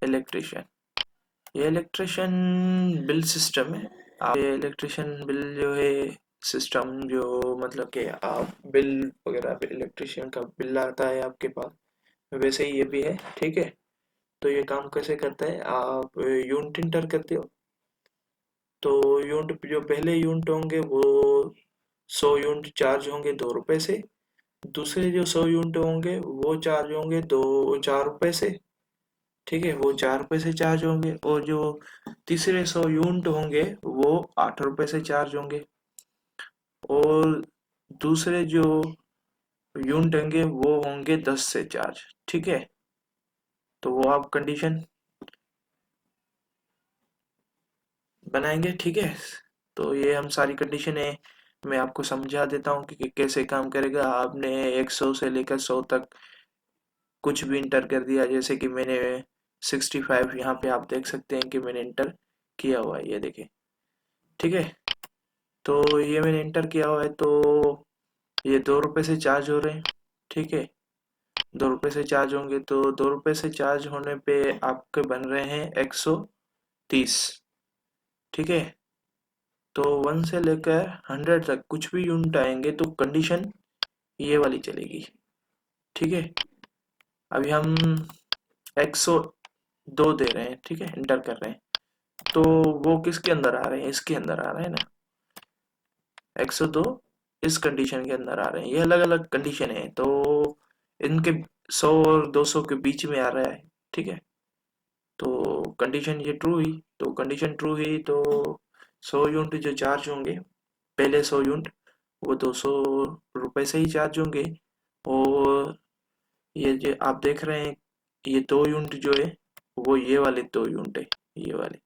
Electrician, ये electrician bill system है। आप ये इलेक्ट्रिशियन बिल जो है सिस्टम, जो मतलब कि आप बिल वगैरह, इलेक्ट्रिशियन का बिल आता है आपके पास, वैसे ही ये भी है, ठीक है। तो ये काम कैसे करता है, आप यूनिट इंटर करते हो, तो यूनिट जो पहले यूनिट होंगे वो 100 यूनिट चार्ज होंगे 2 रुपए से, दूसरे जो 100 यूनिट होंगे वो चार्ज होंगे 4 रुपए से, ठीक है, वो 4 रुपए से चार्ज होंगे, और जो तीसरे 100 यूनिट होंगे वो 8 रुपए से चार्ज होंगे, और दूसरे जो यूनिट होंगे वो होंगे 10 से चार्ज, ठीक है। तो वो आप कंडीशन बनाएंगे, ठीक है। तो ये हम सारी कंडीशन है, मैं आपको समझा देता हूँ कि कैसे काम करेगा। आपने 100 से लेकर 100 तक कुछ भी इंटर कर दिया, जैसे कि मैंने 65 यहाँ पे आप देख सकते हैं कि मैंने इंटर किया हुआ है, ये देखिए, ठीक है। तो ये मैंने इंटर किया हुआ है, तो ये 2 रुपए से चार्ज हो रहे हैं, ठीक है। 2 रुपए से चार्ज होंगे, तो 2 रुपए से चार्ज होने पे आपके बन रहे हैं 130, ठीक है। तो 1 से लेकर 100 तक कुछ भी यूनिट आएंगे तो कंडीशन ये वाली चलेगी, ठीक है। अभी हम 102 दे रहे हैं, ठीक है, इंटर कर रहे हैं, तो वो किसके अंदर आ रहे हैं, इसके अंदर आ रहे हैं ना, 102 इस कंडीशन के अंदर आ रहे हैं। ये अलग अलग कंडीशन है, तो इनके 100 और 200 के बीच में आ रहा है, ठीक है। तो कंडीशन ये ट्रू हुई, तो कंडीशन ट्रू हुई तो 100 यूनिट जो चार्ज होंगे, पहले 100 यूनिट वो 200 रुपए से ही चार्ज होंगे, और ये जो आप देख रहे हैं, ये 2 यूनिट जो है वो ये वाले 2 यूनिट है, ये वाले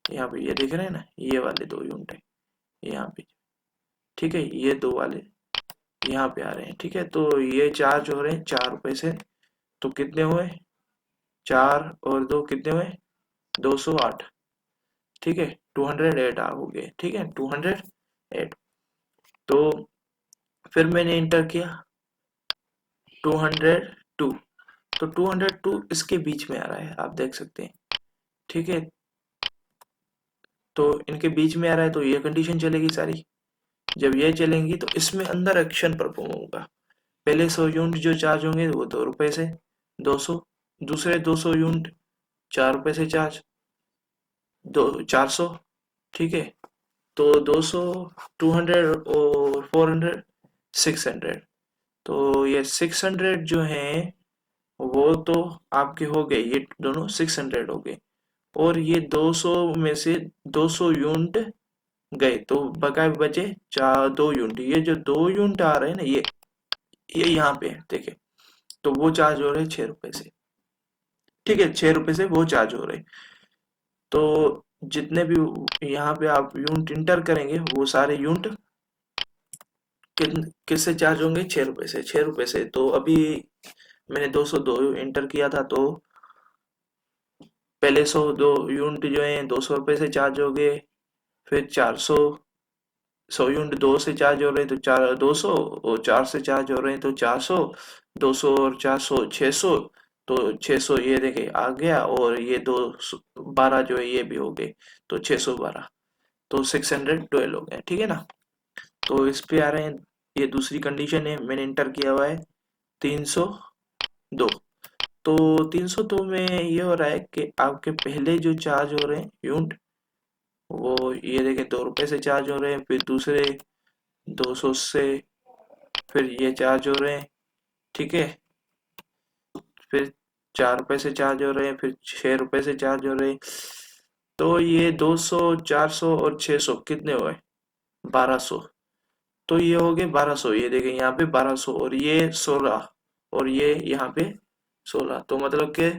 यहाँ पे ये देख रहे हैं ना, ये वाले 2 यूनिट है यहाँ पे, ठीक है। ये दो वाले यहाँ पे आ रहे हैं, ठीक है। तो ये चार्ज हो रहे हैं 4 रुपए से, तो कितने हुए, 4 और 2 कितने हुए, 208, ठीक है। 208 हो गए, ठीक है, 208। तो फिर मैंने इंटर किया 202, तो 202 इसके बीच में आ रहा है, आप देख सकते हैं, ठीक है। तो इनके बीच में आ रहा है, तो ये कंडीशन चलेगी सारी। जब ये चलेंगी तो इसमें अंदर एक्शन परफॉर्म होगा। पहले 100 यूनिट जो चार्ज होंगे वो 2 रुपए से, 200, दूसरे 200 यूनिट 4 रुपए से चार्ज, 400, ठीक है। तो 200, 200 और 400, 600, तो ये 600 जो है वो तो आपके हो गए, ये दोनों 600 हो गए, और ये 200 में से 200 यूनिट गए, तो बकाए बचे 2 यूनिट। ये जो 2 यूनिट आ रहे हैं ना, ये यहाँ पे देखे, तो वो चार्ज हो रहे हैं 6 रुपए से, ठीक है, 6 रुपए से वो चार्ज हो रहे हैं। तो जितने भी यहाँ पे आप यूनिट इंटर करेंगे वो सारे यूनिट किससे चार्ज होंगे, 6 रुपए से, 6 रुपए से। तो अभी मैंने 202 इंटर किया था, तो पहले 102 यूनिट जो है 200 रुपए से चार्ज हो गए, फिर 400, 100 यूनिट 2 से चार्ज हो रहे हैं तो 200, और 4 से चार्ज हो रहे हैं तो 400, 200 और 400 600, तो 600 ये देखे आ गया, और ये 212 जो है ये भी हो गए, तो 612, तो 612 हो गए, ठीक है ना। तो इस पे आ रहे हैं, ये दूसरी कंडीशन है, मैंने इंटर किया हुआ है 302। तो 302 में ये हो रहा है कि आपके पहले जो चार्ज हो रहे हैं यूनिट, वो ये देखें 2 रुपए से चार्ज हो रहे हैं, फिर दूसरे 200 से, फिर ये चार्ज हो रहे हैं, ठीक है। फिर 4 रुपए से चार्ज हो रहे हैं, फिर 6 रुपए से चार्ज हो रहे हैं, तो ये 200, 400 और 600 कितने हुए, 1200। तो ये हो गए 1200, ये देखें यहाँ पे 1200, और ये 16, और ये यहाँ पे 16, तो मतलब के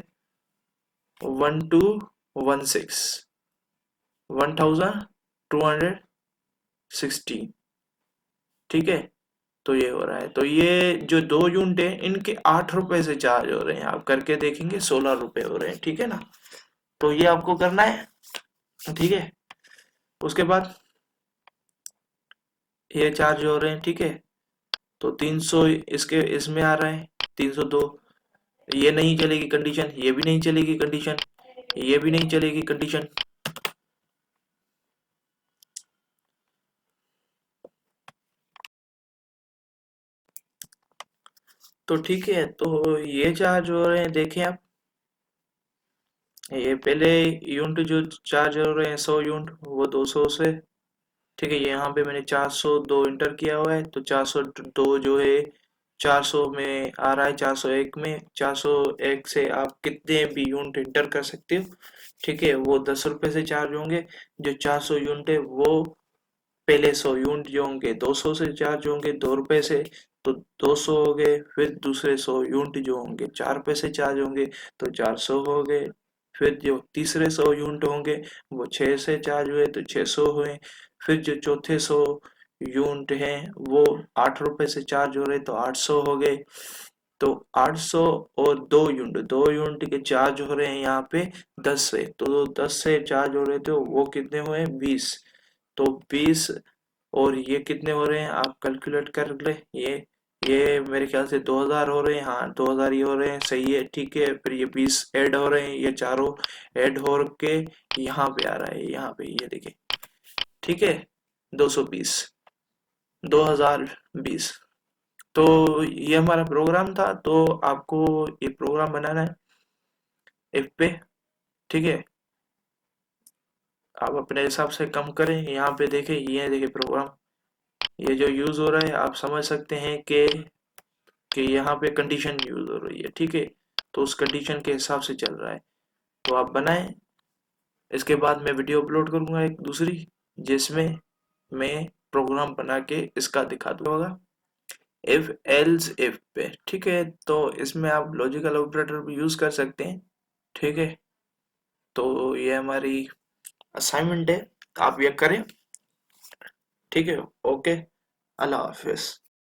1216, 1216, ठीक है। तो ये हो रहा है, तो ये जो 2 यूनिट है इनके 8 रुपए से चार्ज हो रहे हैं, आप करके देखेंगे 16 रुपए हो रहे हैं, ठीक है ना। तो ये आपको करना है, ठीक है। उसके बाद ये चार्ज हो रहे हैं, ठीक है। तो 300 इसके इसमें आ रहा है, 302, ये नहीं चलेगी कंडीशन, ये भी नहीं चलेगी कंडीशन, ये भी नहीं चलेगी कंडीशन। तो ठीक है, तो ये चार्ज हो रहे हैं, देखें आप, ये पहले यूनिट जो चार्ज हो रहे हैं 100 यूनिट, वो 200 से, ठीक है। यहाँ पे मैंने 402 इंटर किया हुआ है, तो 402 जो है 400 में आ रहा है, 401 में, 401 से आप कितने भी यूनिट इंटर कर सकते हो, ठीक है। वो 10 रुपए से चार्ज होंगे। जो 400 यूनिट है वो पहले 100 यूनिट जो होंगे 200 से चार्ज होंगे, 2 रुपए से, तो 200 हो गए। फिर दूसरे 100 यूनिट जो होंगे 4 रुपए से चार्ज होंगे, तो 400 हो गए। फिर जो तीसरे 100 यूनिट होंगे वो 6 से चार्ज हुए, तो 600 हुए। फिर जो चौथे 100 यूनिट हैं वो 8 रुपए से चार्ज हो रहे, तो 800 हो गए। तो 800 और 2 यूनिट के चार्ज हो रहे हैं यहाँ पे 10 से, तो 10 से चार्ज हो रहे थे, वो कितने हुए 20। तो 20 और ये कितने हो रहे हैं आप कैलकुलेट कर ले। ये मेरे ख्याल से 2000 हो रहे हैं, हाँ 2000 ही हो रहे हैं, सही है, ठीक है। फिर ये 20 ऐड हो रहे हैं, ये चारों ऐड हो के यहाँ पे आ रहा है, यहाँ पे ये देखिए, ठीक है। 220, 2020। तो ये हमारा प्रोग्राम था, तो आपको ये प्रोग्राम बनाना है ऐप पे, ठीक है। आप अपने हिसाब से कम करें। यहाँ पे देखें, ये देखें प्रोग्राम, ये जो यूज हो रहा है आप समझ सकते हैं कि यहाँ पे कंडीशन यूज हो रही है, ठीक है। तो उस कंडीशन के हिसाब से चल रहा है, तो आप बनाएं। इसके बाद मैं वीडियो अपलोड करूंगा एक दूसरी, जिसमें मैं प्रोग्राम बना के इसका दिखा दूंगा इफ एल्स इफ पे, ठीक है। तो इसमें आप लॉजिकल ऑपरेटर भी यूज कर सकते हैं, ठीक है। तो ये हमारी असाइनमेंट है, आप ये करें, ठीक है। ओके, अल्लाह हाफिज।